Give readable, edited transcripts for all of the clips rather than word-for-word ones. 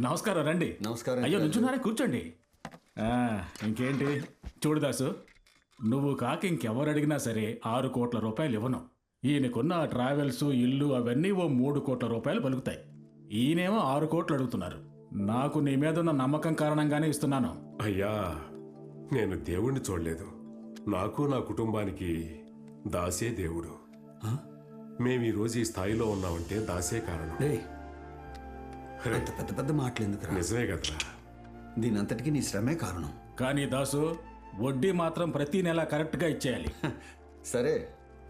నమస్కారం, రండి. నమస్కారం. అయ్యో, నుంచున్నారే, కూర్చోండి. ఇంకేంటి చూడు దాసు, నువ్వు కాక ఇంకెవరు అడిగినా సరే 6 కోట్ల రూపాయలు ఇవ్వను. ఈయనకున్న ట్రావెల్స్, ఇల్లు అవన్నీ ఓ 3 కోట్ల రూపాయలు పలుకుతాయి. ఈయనేమో 6 కోట్లు అడుగుతున్నారు. నాకు నీ మీద ఉన్న నమ్మకం కారణంగానే ఇస్తున్నాను. అయ్యా, నేను దేవుణ్ణి చూడలేదు. నాకు నా కుటుంబానికి దాసే దేవుడు. మేము ఈరోజు ఈ స్థాయిలో ఉన్నామంటే దాసే కారణం. పెద్ద పెద్ద పెద్ద మాటలు ఎందుకు? నిజమే కదరా. దీనంతటికీ నీ శ్రమే కారణం. కానీ దాసు, వడ్డీ మాత్రం ప్రతి నెల కరెక్ట్గా ఇచ్చేయాలి. సరే,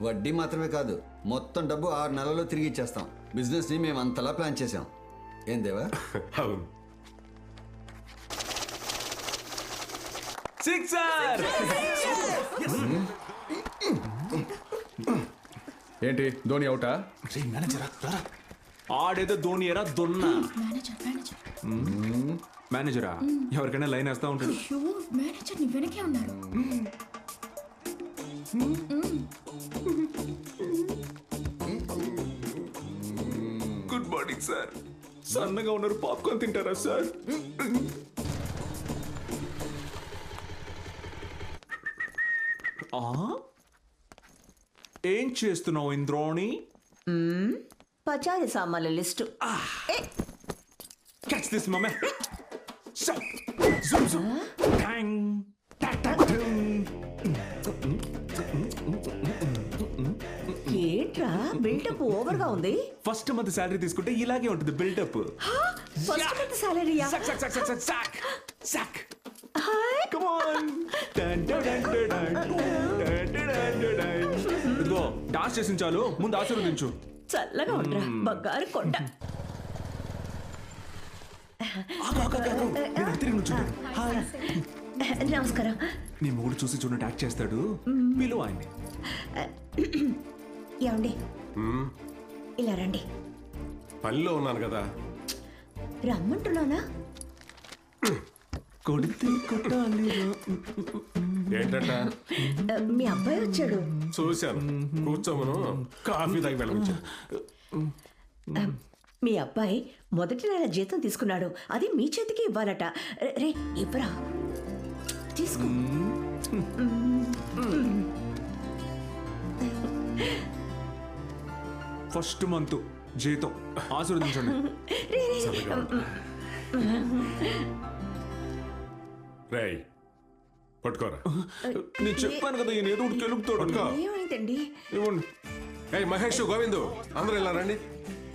వడ్డీ మాత్రమే కాదు, మొత్తం డబ్బు 6 నెలల్లో తిరిగి ఇచ్చేస్తాం. బిజినెస్ ని మేము అంతలా ప్లాన్ చేసాం. ఏం దేవా? అవును. ఏంటి ధోని అవుటా? ఆడేదో ధోని ఎరా దొన్నా. మేనేజరా ఎవరికైనా లైన్ వేస్తా ఉంటాడు. మేనేజర్ నీ వెనకే ఉన్నారు. Good morning sir. సన్నగా ఉన్నారు, పాప్కార్న్ తింటారా సార్? ఏం చేస్తున్నావు ఇంద్రోణి? పచారి సామాన్ల list. Catch this, mama. So, zoom, zoom. Bang. Ta, ta, dum. ఏంట్రా బిల్డప్ ఓవర్ గా ఉంది? ఫస్ట్ మంత్ సాలరీ తీసుకుంటే ఇలాగే ఉంటుంది బిల్డప్. ఫస్ట్ మంత్ సాలరీయా? Sack, sack, sack, sack, sack, sack. Sack. Come on. Dun, dun, dun, dun, dun. Dun, dun, dun, dun, dun. ఇదిగో dance చేసిన చాలు, ముందు ఆశీర్వదించు. చల్లగా ఉండరా బంగారు కొండ. నమస్కారం. నీ మూడు చూసి చూడటం యాక్ట్ చేస్తాడు, పిలువ ఆయన్ని. ఏమండి ఇలా రండి. పనిలో ఉన్నాను కదా. రమ్మంటున్నానా? కొడితే కొట్టాలి. ఏంటంట? మీ అబ్బాయి వచ్చాడు. చూశాను. కూర్చోమను, కాఫీ తాగి వెళ్ళవచ్చు. మీ అబ్బాయి మొదటి నెల జీతం తీసుకున్నాడు. అది మీ చేతికి ఇవ్వాలట. రే ఇవ్వరా, తీసుకో. ఫస్ట్ మంత్ జీతం ఆశీర్వదించండి. రేయ్, పట్టుకోరా. నేను చెప్పాను కదా, ఈయన ఏదో ఒకటి కెలుపుతాడు. ఏమైందండి? ఇవ్వండి. ఏయ్ మహేష్, గోవిందు, అందరూ ఇలా రండి.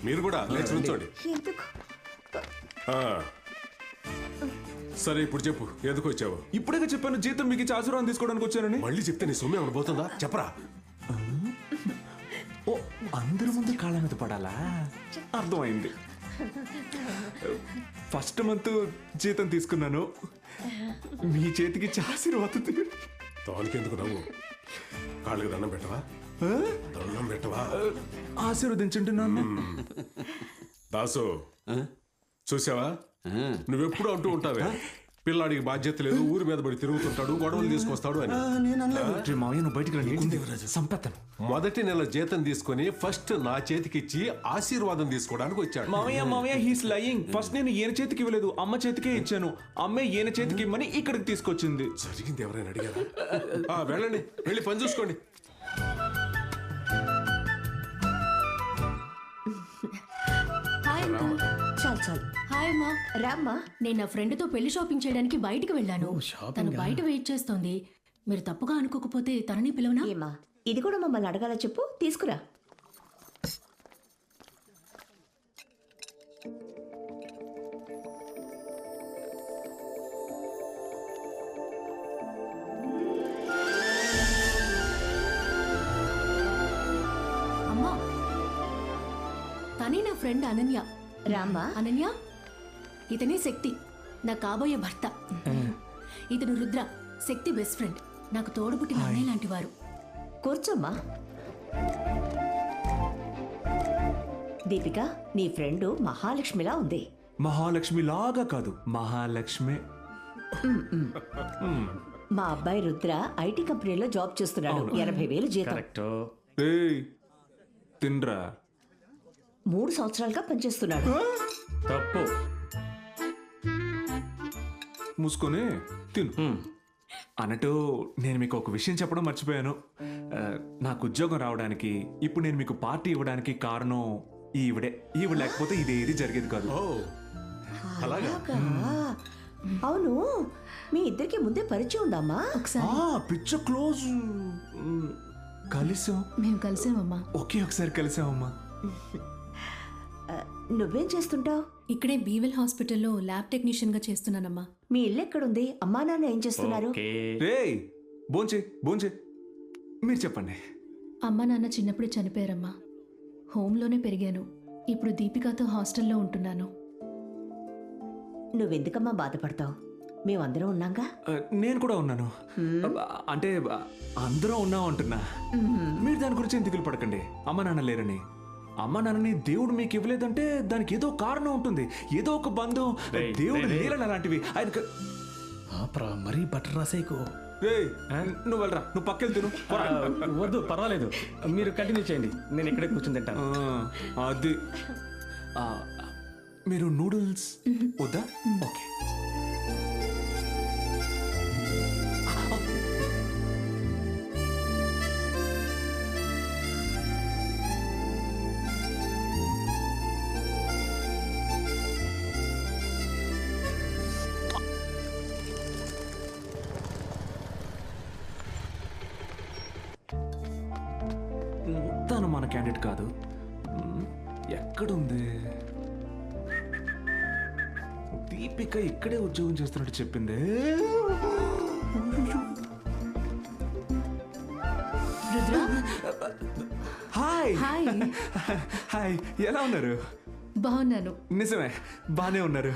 మీరు కూడా లేచి నుంచోండి. ఎందుకు? సరే, ఇప్పుడు చెప్పు, ఎందుకు వచ్చావు? ఇప్పుడే చెప్పాను జీతం మీకు ఇచ్చి ఆశీర్వాదం తీసుకోవడానికి వచ్చానని. మళ్ళీ చెప్తే నీ సొమ్మే ఉండబోతుందా? చెప్పరా. ఓ, అందరి ముందు కాళ్ళ మీద పడాలా? అర్థమైంది. ఫస్ట్ మంత్ జీతం తీసుకున్నాను, మీ చేతికి ఇచ్చి ఆశీర్వాదం. దానికెందుకు నవ్వు? కాళ్ళకి దండం పెట్టవా? దండం పెట్టవా? ఆశీర్వదించండి నాన్న. దాసు, చూసావా, నువ్వెప్పుడు అంటూ ఉంటావే పిల్లాడికి బాధ్యత లేదు, ఊరి మీద పడి తిరుగుతుంటాడు, గొడవలు తీసుకొస్తాడు అని. మావయ్య నువ్వు బయటికి రండి, సంపెత్తను. మొదటి నెల జీతం తీసుకొని ఫస్ట్ నా చేతికిచ్చి ఆశీర్వాదం తీసుకోవడానికి వచ్చాడు. మావయ్య హీస్ లయింగ్. ఫస్ట్ నేను ఈయన చేతికి ఇవ్వలేదు, అమ్మ చేతికే ఇచ్చాను. అమ్మే ఈయన చేతికి ఇమ్మని ఇక్కడికి తీసుకొచ్చింది. జరిగింది ఎవరైనా అడిగారా? వెళ్ళండి, వెళ్ళి పని చూసుకోండి. చాలు చాలు. హాయ్ అమ్మా. రామ్మా. నేను నా ఫ్రెండ్ తో పెళ్లి షాపింగ్ చేయడానికి బయటికి వెళ్ళాను. తను బయట వెయిట్ చేస్తోంది. మీరు తప్పుగా అనుకోకపోతే తనని పిలవనా? ఏమా, ఇది కూడా మమ్మల్ని అడగాల? చెప్పు, తీసుకురా. అమ్మా, తనే నా ఫ్రెండ్ అనన్య. రామ్మా. అనన్య, ఇతనే శక్తి, నా కాబోయే భర్త. ఇతను రుద్ర, శక్తి బెస్ట్ ఫ్రెండ్, నాకు తోడుపుట్టిన అన్నయ్య లాంటి వారు. కూర్చోమ్మా. దీపిక, నీ ఫ్రెండ్ మహాలక్ష్మిలా ఉంది. మహాలక్ష్మి లాగా కాదు, మహాలక్ష్మి. మా అబ్బాయి రుద్ర ఐటీ కంపెనీలో జాబ్ చేస్తున్నాడు. 80,000 జీతం. ఏయ్, తిన్రా. 3 సంవత్సరాలుగా పనిచేస్తున్నాడు. తప్పు. మూసుకొని తిను. అన్నట్టు నేను మీకు ఒక విషయం చెప్పడం మర్చిపోయాను. నాకు ఉద్యోగం రావడానికి, ఇప్పుడు నేను మీకు పార్టీ ఇవ్వడానికి కారణం ఈవిడే. ఈవిడ లేకపోతే ఇదేది జరిగేది కాదు. అలాగా? అవును, మీ ఇద్దరికి ముందే పరిచయం ఉందమ్మా? ఒకసారి పిచ్చ క్లోజ్. కలిసాం. మేము కలిసామమ్మా. ఒకసారి కలిసామమ్మా. నువ్వేం చేస్తుంటావు? ఇక్కడే బీవెల్ హాస్పిటల్లో ల్యాబ్ టెక్నీషియన్ గా చేస్తున్నానమ్మా. మీ ఇల్లు ఎక్కడుంది? అమ్మా నాన్న ఏం చేస్తున్నారు? రేయ్ భోంచే మీరు చెప్పండి. అమ్మ నాన్న చిన్నప్పుడే చనిపోయారమ్మా. హోమ్లోనే పెరిగాను. ఇప్పుడు దీపికతో హాస్టల్లో ఉంటున్నాను. నువ్వెందుకమ్మా బాధపడతావు? మేమందరం ఉన్నాగా. నేను కూడా ఉన్నాను. అంటే అందరం ఉన్నాం అంటున్నా. మీరు దాని గురించి ఏం దిగులు పడకండి. అమ్మ నాన్న లేరని. అమ్మ నాన్నని దేవుడు మీకు ఇవ్వలేదంటే దానికి ఏదో కారణం ఉంటుంది. ఏదో ఒక బంధం, దేవుడు లేరని అలాంటివి ఆయనకు. మరీ బటర్ రాసేకు. నువ్వు వెళ్ళరా, నువ్వు పక్కెళ్ళి తిను. వద్దు, పర్వాలేదు, మీరు కంటిన్యూ చేయండి, నేను ఇక్కడే కూర్చొని తింటాను. అది మీరు నూడిల్స్ వద్దా? ఓకే. తను మన క్యాండిడేట్ కాదు. ఎక్కడుంది? దీపిక ఇక్కడే ఉద్యోగం చేస్తున్నట్టు చెప్పింది. Rudra, hi hi. హాయ్, ఎలా ఉన్నారు? బాగున్నాను. నిజమే, బానే ఉన్నారు.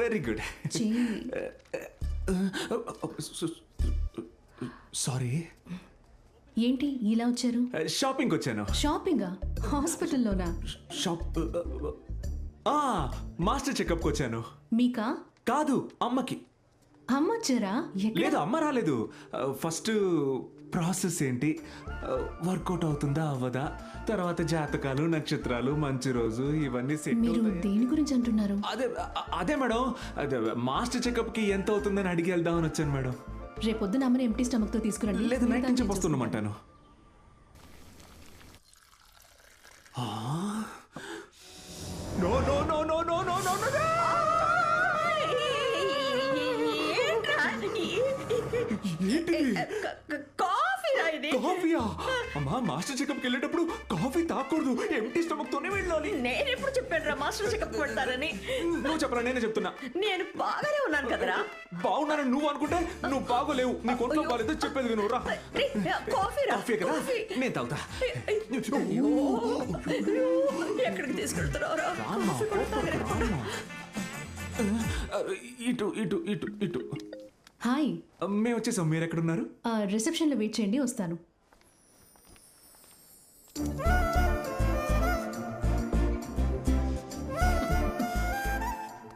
Very good. సారీ. ఏంటి ఇలా వచ్చారు? షాపింగ్కి వచ్చాను. షాపింగా? హాస్పిటల్లోనా? షాప్ మాస్టర్ చెకప్కి వచ్చాను. మీకా? కాదు, అమ్మకి. అమ్మ వచ్చారా? ఎక్కడ? లేదు, అమ్మ రాలేదు. ఫస్ట్ ప్రాసెస్ ఏంటి, వర్కౌట్ అవుతుందా అవ్వదా, తర్వాత జాతకాలు, నక్షత్రాలు, మంచి రోజు, ఇవన్నీ సెట్ మీరు అవుతాయి. దేని గురించి అంటున్నారు? అదే మేడం, అదే మాస్టర్ చెకప్కి ఎంత అవుతుందని అడిగి వెళ్దామని వచ్చాను మేడం. రేపొద్దున అమ్మని ఎంటీ స్టమక్ తో తీసుకురండి. లేదు, నైట్ నుంచి వస్తున్నామంటాను. No no no no no no no no. కాఫీయా? అమ్మా, మాస్టర్ చెకప్కి వెళ్ళేటప్పుడు కాఫీ తాకూడదు, ఎంటీ స్టమక్ తోనే వెళ్ళాలి. నేను ఎప్పుడు చెప్పాను మాస్టర్ చెకప్ పెడతారని? నువ్వు చెప్పరా, నేనే చెప్తున్నా. నేను బాగానే ఉన్నాను కదరా. బాగున్నానని నువ్వు అనుకుంటే నువ్వు బాగోలేవు. నీ కొంట్లో బాగాలేదు, చెప్పేది విను. రా, కాఫీ కదా, నేను తాగుతా. ఎక్కడికి తీసుకెళ్తున్నావు? ఇటు ఇటు ఇటు ఇటు. హాయ్. మేము వచ్చేసాం, మీరు ఎక్కడున్నారు? రిసెప్షన్ లో వెయిట్ చేయండి, వస్తాను.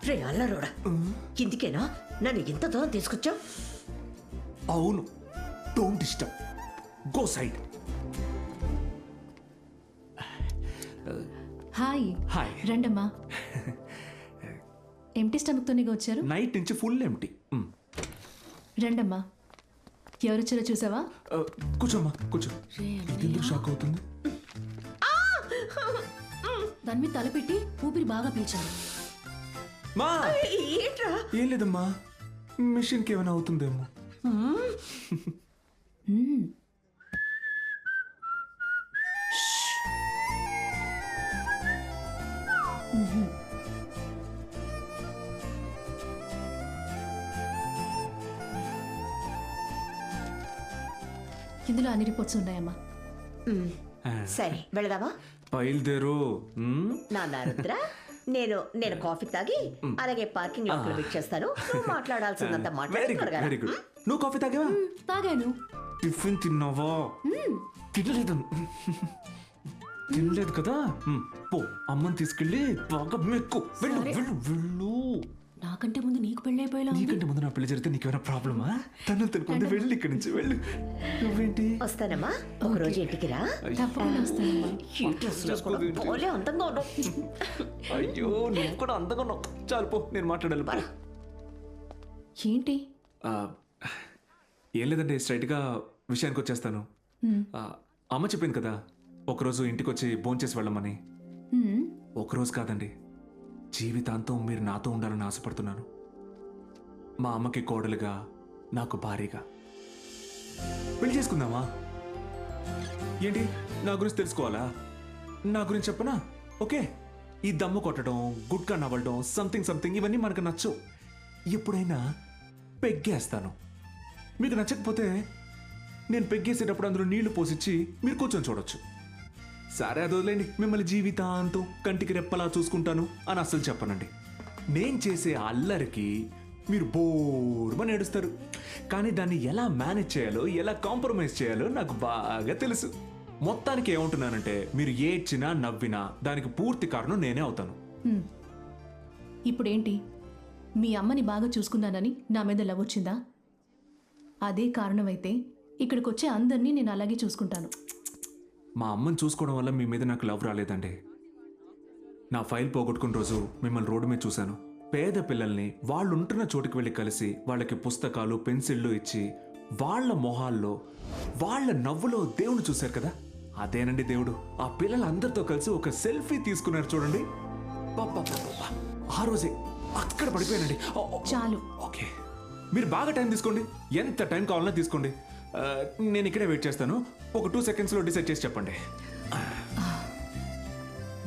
రే అల్లరోడా, ఇందుకేనా నన్ను ఇంత దూరం తీసుకొచ్చావు? అవును, don't disturb, go side. Hi. Hi. రండమ్మా. ఎంటీ స్టమక్ తోనే వచ్చారు? నైట్ నుంచి ఫుల్ ఎంటీ. రండమ్మా. ఎవరొచ్చారో చూసావా? కూర్చోమ్మా, కూర్చో. ఎందుకు షాక్ అవుతుంది? దాని మీద తలపెట్టి ఊపిరి బాగా పీల్చండి. మా ఏంట్రా? ఏం లేదమ్మా, మిషన్కి ఏమైనా అవుతుందేమో. ఇందులో అన్ని రిపోర్ట్స్ ఉన్నాయమ్మా. సరే, వెళదామా? బయలుదేరు. నాన్న రుద్ర, నేను కాఫీ తాగి అలాగే పార్కింగ్ లో వెయిట్ చేస్తాను. నువ్వు మాట్లాడాల్సిందంత వెరీ గుడ్, వెరీ గుడ్. నువ్వు కాఫీ తాగావా? తాగాను. టిఫిన్ తిన్నావా? తినలేదు. తినలేదు కదా, పో అమ్మని తీసుకెళ్ళి బాగా మెక్కు. వెళ్ళు వెళ్ళు వెళ్ళు. నాకంటే ముందు నీకు పెళ్ళైపోయేలా ఉంది. నీకంటే ముందు నా పెళ్లి జరిగితే నీకేమైనా ప్రాబ్లమా? తను తినకుండా వెళ్ళి ఇక్కడి నుంచి వెళ్ళు. నువ్వేంటి? వస్తానమ్మా, ఒక రోజు ఇంటికి రా. తప్పకుండా వస్తానమ్మా. ఈ డ్రెస్ లో కూడా భలే అందంగా ఉన్నావు. అయ్యో, నువ్వు కూడా అందంగా ఉన్నావు. చాలు పో, నేను మాట్లాడాలి. ఏంటి? ఆ, ఏం లేదండి, స్ట్రైట్గా విషయానికి వచ్చేస్తాను. ఆ, అమ్మ చెప్పింది కదా ఒకరోజు ఇంటికి వచ్చి భోంచేసి వెళ్ళమని. హ్మ్. ఒకరోజు కాదండి, జీవితాంతం మీరు నాతో ఉండాలని ఆశపడుతున్నాను. మా అమ్మకి కోడలుగా, నాకు భారీగా. పెళ్లి చేసుకుందామా? ఏంటి, నా గురించి తెలుసుకోవాలా? నా గురించి చెప్పనా? ఓకే, ఈ దమ్ము కొట్టడం, గుట్కా నవ్వడం, సంథింగ్ ఇవన్నీ మనకు నచ్చవు. ఎప్పుడైనా పెగ్గేస్తాను. మీకు నచ్చకపోతే నేను పెగ్గేసేటప్పుడు అందులో నీళ్లు పోసిచ్చి మీరు కూర్చొని చూడొచ్చు. సరే, అది వదిలేండి. మిమ్మల్ని జీవితాంతం కంటికి రెప్పలా చూసుకుంటాను అని అస్సలు చెప్పనండి. నేను చేసే అల్లరికి మీరు బోర్మని ఏడుస్తారు. కానీ దాన్ని ఎలా మేనేజ్ చేయాలో, ఎలా కాంప్రమైజ్ చేయాలో నాకు బాగా తెలుసు. మొత్తానికి ఏమంటున్నానంటే, మీరు ఏడ్చినా నవ్వినా దానికి పూర్తి కారణం నేనే అవుతాను. ఇప్పుడేంటి, మీ అమ్మని బాగా చూసుకున్నానని నా మీద లవ్ వచ్చిందా? అదే కారణమైతే ఇక్కడికి వచ్చే అందరినీ నేను అలాగే చూసుకుంటాను. మా అమ్మని చూసుకోవడం వల్ల మీ మీద నాకు లవ్ రాలేదండి. నా ఫైల్ పోగొట్టుకున్న రోజు మిమ్మల్ని రోడ్డు మీద చూశాను. పేద పిల్లల్ని వాళ్ళు ఉంటున్న చోటుకి వెళ్ళి కలిసి వాళ్ళకి పుస్తకాలు, పెన్సిళ్ళు ఇచ్చి వాళ్ళ మొహాల్లో, వాళ్ళ నవ్వులో దేవుడు చూశారు కదా, అదేనండి దేవుడు. ఆ పిల్లలందరితో కలిసి ఒక సెల్ఫీ తీసుకున్నారు చూడండి. పాపా, ఆ రోజే అక్కడ పడిపోయానండి. చాలు. ఓకే, మీరు బాగా టైం తీసుకోండి, ఎంత టైం కావాలన్నా తీసుకోండి. నేను ఇక్కడే వెయిట్ చేస్తాను. ఒక 2 సెకండ్స్లో డిసైడ్ చేసి చెప్పండి.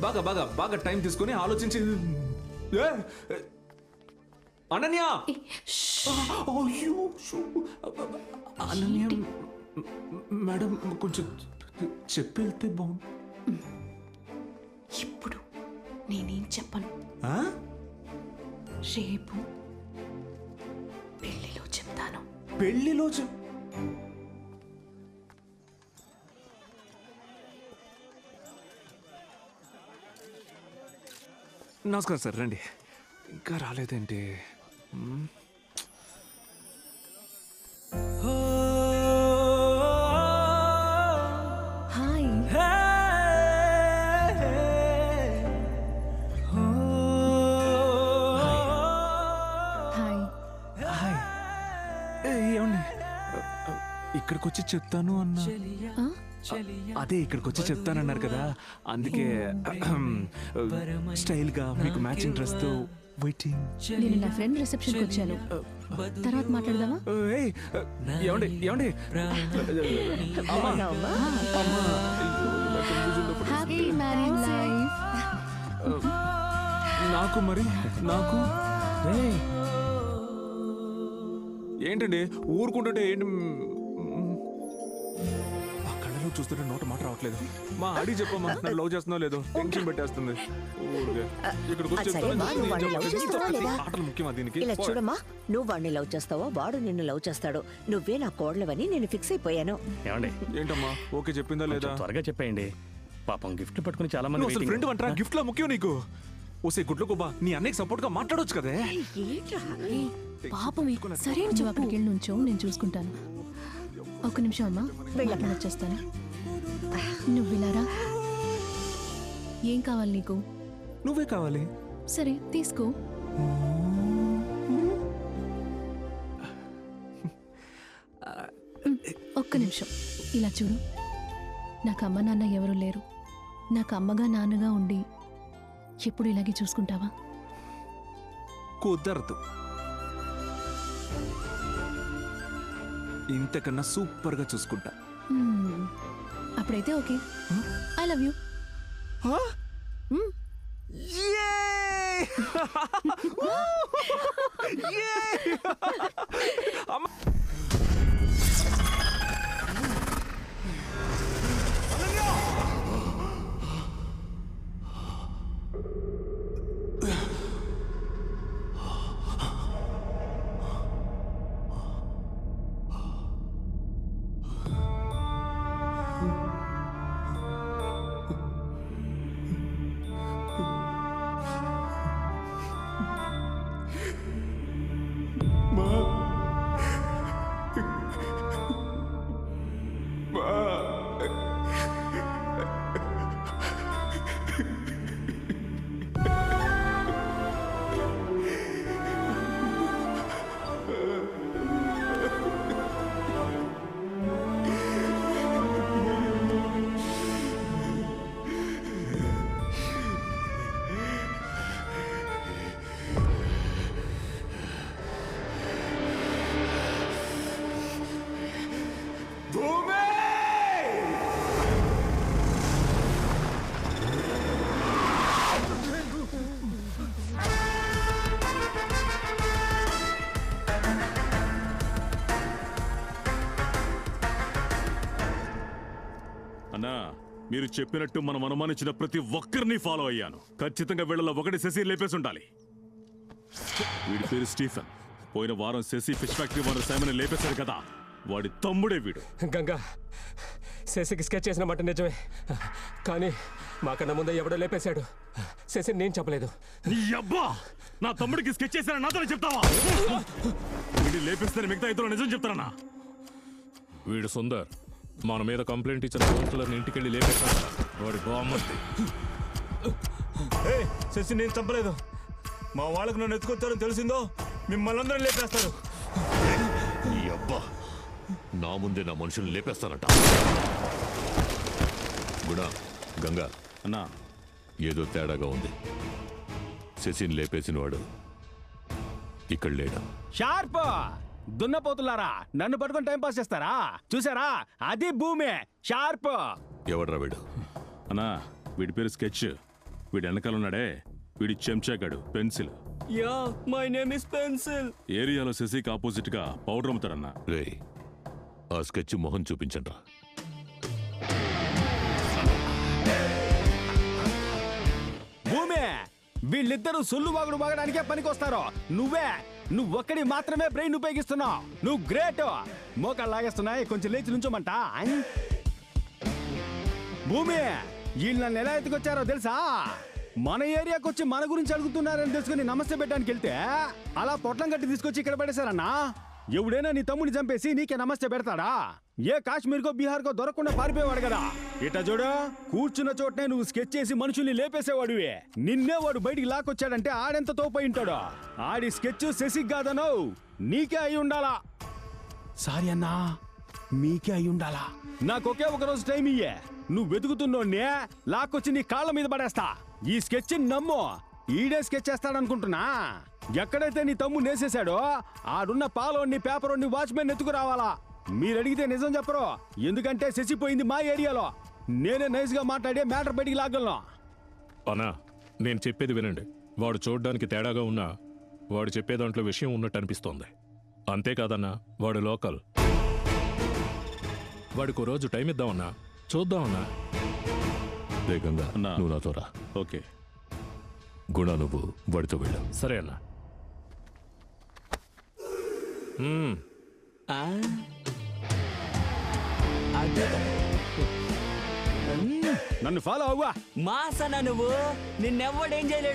బాగా బాగా బాగా టైం తీసుకొని ఆలోచించి. అనన్య! అయ్యో, అనన్య మేడం, కొంచెం చెప్పి వెళ్తే బాగుంది. ఇప్పుడు నేనేం చెప్పను. రేపు పెళ్లిలో చెప్తాను. పెళ్లిలో నమస్కారం సార్, రండి. ఇంకా రాలేదేంటి? హాయ్. హాయ్. హాయ్. ఏమండి, ఇక్కడికి వచ్చి చెప్తాను అన్నా. ఆ? అదే, ఇక్కడికి వచ్చి చెప్తానన్నారు కదా, అందుకే స్టైల్ గా మీకు మ్యాచింగ్ డ్రెస్ తో వెయిటింగ్. నేను నా ఫ్రెండ్ రిసెప్షన్కి వచ్చాను. తర్వాత మాట్లాడదామా? ఏమండి, ఏమండి, అమ్మా, హ్యాపీ మ్యారీడ్ లైఫ్. నాకు మరి నాకు ఏంటండి ఊరుకుంటుంటే ఏంటి? ఆ కళ్ళలో చూస్తుంటే నోట మాట రావట్లేదు. మా ఆడి చెప్పమ్మా, నన్ను లవ్ చేస్తున్నా లేదో టెన్షన్ పెట్టేస్తుంది. ఇక్కడికి వచ్చి ఆటలు ముఖ్యమా దీనికి? ఇలా చూడమ్మా, నువ్వు వాడిని లవ్ చేస్తావో వాడు నిన్ను లవ్ చేస్తాడో, నువ్వే నా కోడలవని నేను ఫిక్స్ అయిపోయాను. ఏమండి, ఏంటమ్మా, ఓకే చెప్పిందా లేదా? త్వరగా చెప్పేయండి. పాపం గిఫ్ట్లు పట్టుకుని చాలా మంది అసలు ఫ్రెండ్ అంటారా? గిఫ్ట్ లా ముఖ్యం నీకు? ఓసే గుడ్లు గుబ్బా, నీ అన్నయ్యకి సపోర్ట్ గా మాట్లాడొచ్చు కదే. పాపం, సరే నువ్వు అక్కడికి వెళ్ళి నుంచో, నేను చూసుకుంటాను. ఒక్క నిమిషం అమ్మా, వెళ్ళి వచ్చేస్తాను. నువ్వు విలారా? ఏం కావాలి నీకు? నువ్వే కావాలి. సరే తీసుకో. ఒక్క నిమిషం ఇలా చూడు. నాకు అమ్మ నాన్న ఎవరు లేరు. నాకు అమ్మగా నాన్నగా ఉండి ఎప్పుడు ఇలాగే చూసుకుంటావా? కుదరదు. ఇంతకన్నా సూపర్ గా చూసుకుంటా. అప్పుడైతే ఓకే. I love you. మీరు చెప్పినట్టు మనం అనుమానించిన ప్రతి ఒక్కరిని ఫాలో అయ్యాను. ఖచ్చితంగా వీళ్ళలో ఒకటి శశి లేపేసి ఉండాలి. వీడి పేరు స్టీఫెన్. పోయిన వారం Sashi fish factory owner Simon లేపేశాడు కదా, వాడి తమ్ముడే వీడు. గంగా, శశికి స్కెచ్ చేసిన మాట నిజమే, కానీ మాకన్నా ముందే ఎవడో లేపేశాడు. శశిని నేను చెప్పలేదు. నీ అబ్బా, నా తమ్ముడికి స్కెచ్ చేశాను నాతోనే చెప్తావా? వీడిని లేపేస్తే మిగతా ఇద్దరు నిజం చెప్తారన్నా? వీడు సుందర్ మన మీద కంప్లైంట్ ఇచ్చిన కౌన్సిలర్ని ఇంటికెళ్ళి లేపేశాడు. వాడి బామ్మర్ది. శశి నేను చంపలేదు. మా వాళ్ళకు నన్ను ఎత్తుకొచ్చారని తెలిసిందో మిమ్మల్ని అందరూ లేపేస్తారు. నీ అబ్బా, నా ముందే నా మనుషుల్ని లేపేస్తానంట. గుణ, గంగా అన్నా, ఏదో తేడాగా ఉంది. శశిని లేపేసిన వాడు ఇక్కడ లేడా? షార్ప్ దున్నపోతులారా, నన్ను పట్టుకొని టైం పాస్ చేస్తారా? చూసారా, అది భూమి. షార్ప్. ఎవడ్రా వీడు? అన్నా, వీడి పేరు స్కెచ్. వీడి వెనకాల ఉన్నాడే, వీడి చెంచాగాడు Pencil. Yeah, my name is Pencil. ఏరియాలో శశికి ఆపోజిట్ గా పౌడర్ అమ్ముతారన్నా. రే, ఆ స్కెచ్ మొహం చూపించండ్రా. భూమి, వీళ్ళిద్దరూ సొల్లు వాగుడు వాగడానికే పనికొస్తారు. నువ్వొక్కడి మాత్రమే బ్రెయిన్ ఉపయోగిస్తున్నావు. నువ్వు గ్రేట్. మోకాళ్ళు లాగేస్తున్నాయి, కొంచెం లేచి నుంచోమంట. భూమి, వీళ్ళు నన్ను ఎలా ఎత్తుకొచ్చారో తెలుసా? మన ఏరియాకి వచ్చి మన గురించి అడుగుతున్నారని తెలుసుకుని నమస్తే పెట్టడానికి వెళ్తే అలా పొట్లం కట్టి తీసుకొచ్చి ఇక్కడ పడేశారన్నా. ఎవడైనా నీ తమ్ముని చంపేసి నీకే నమస్తే పెడతాడా? ఏ కాశ్మీర్కో బీహార్కో దొరకకుండా పారిపోయేవాడు కదా. ఇట చూడు, కూర్చున్న చోటనే నువ్వు స్కెచ్ చేసి మనుషుల్ని లేపేసేవాడివి. నిన్నే వాడు బయటికి లాక్కొచ్చాడంటే ఆడెంత తోపై ఉంటాడు. ఆడి స్కెచ్ శశికి కాదనో నీకే అయి ఉండాలా. సారీ అన్నా, మీకే అయి ఉండాలా. నాకొకే ఒక రోజు టైం ఇయ్యే. నువ్వు వెతుకుతున్నోడ్నే లాక్కొచ్చి నీ కాళ్ళ మీద పడేస్తా. ఈ స్కెచ్ నమ్ము, ఈడే స్కెచ్ చేస్తాడనుకుంటున్నా. ఎక్కడైతే నీ తమ్ము నేసేశాడో ఆడున్న పాలోని పేపరోని వాచ్మెన్ ఎత్తుకు రావాలా. మీరు అడిగితే నిజం చెప్పరు, ఎందుకంటే శశిపోయింది మా ఏరియాలో. నేనే నైస్ గా మాట్లాడే మ్యాటర్ బయటికి లాగలను. అన్నా, నేను చెప్పేది వినండి. వాడు చూడడానికి తేడాగా ఉన్నా వాడు చెప్పే దాంట్లో విషయం ఉన్నట్టు అనిపిస్తోంది. అంతేకాదన్నా, వాడు లోకల్. వాడికి ఓ రోజు టైం ఇద్దామన్నా, చూద్దామన్నా. రే గంగా, నువ్వు నాతో రా. ఓకే. గుణ, నువ్వు వాడితో వెళ్ళు. సరే అన్నా. నన్ను ఫాలో అవ్వా. మాసన నువ్వు, నిన్నెవ్వడేం చేయలేడు.